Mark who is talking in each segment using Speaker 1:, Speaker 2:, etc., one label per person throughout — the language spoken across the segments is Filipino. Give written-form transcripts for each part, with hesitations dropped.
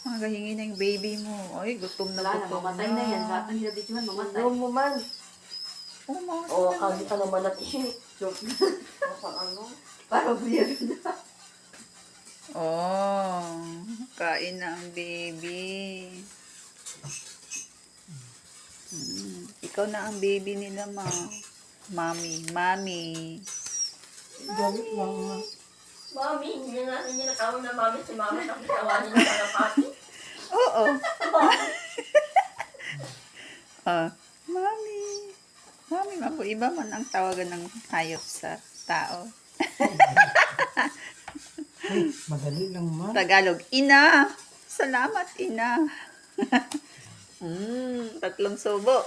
Speaker 1: Magahingi na yung baby mo. Ay, gutom na
Speaker 2: Wala na,
Speaker 1: gutom
Speaker 2: mamatay na yan. Lahat ng hinabidyohan, mamatay.
Speaker 3: Ano mo man?
Speaker 1: Oh, mga
Speaker 3: Oo,
Speaker 1: sila.
Speaker 3: kasi ka naman natin.
Speaker 2: Joke.
Speaker 3: Sa ano?
Speaker 2: Parang weird na.
Speaker 1: Oh, kain na ang baby. Ikaw na ang baby nila, ma. Mami.
Speaker 3: Galit lang ma.
Speaker 2: Mami, hindi na natin yung nakawin na mami si mami. Tapos tawanin na kalapati.
Speaker 1: Oo. Mami. Mami, mako. Iba man ang tawagan ng hayop sa tao.
Speaker 3: Madali lang ma.
Speaker 1: Tagalog, ina. Salamat, ina. 3 subo.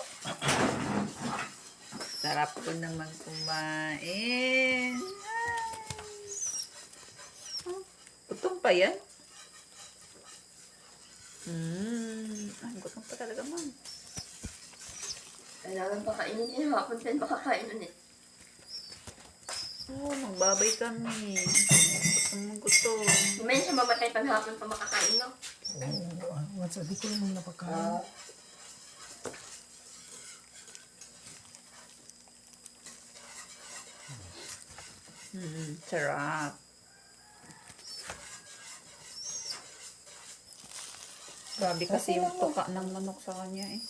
Speaker 1: Sarap ko naman kumain. Gutom pa yan? Ay, gutom pa talaga, ma'am.
Speaker 2: Kailangan pakainin niya. Hapon din makakainin eh.
Speaker 1: Oo, magbabay kami. Gutom.
Speaker 2: Kumain siya mamatay pag hapon pa makakain, no?
Speaker 3: Oo, sabi ko naman napakain.
Speaker 1: Sarap. Grabe kasi yung tuka ng manok sa kanya eh.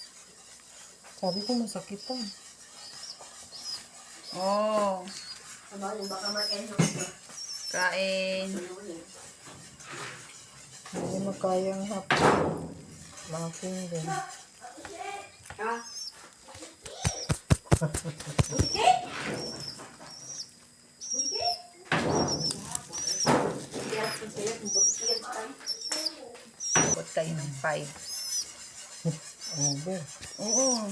Speaker 3: Sabi ko masakit pa.
Speaker 1: Oh,
Speaker 2: Tama yun, baka makain mo.
Speaker 1: kain.
Speaker 3: Hindi makayang hapon. Laking din.
Speaker 2: Ah.
Speaker 1: Abot kayo ng 5.
Speaker 3: Over.
Speaker 1: Oo.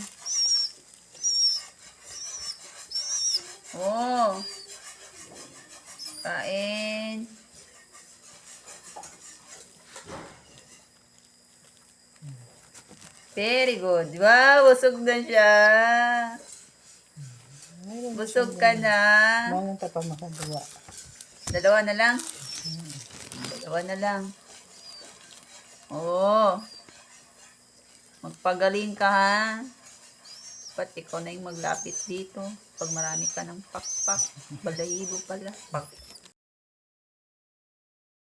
Speaker 1: Oh. Kain. Very good. Wow, busog na siya. Busog ka na.
Speaker 3: Manong pa pa makagawa.
Speaker 1: 2 na lang. 2 na lang. Oo. Magpagaling ka ha. Dapat ikaw na yung maglapit dito. Pag marami ka ng pakpak. Balahibo pala.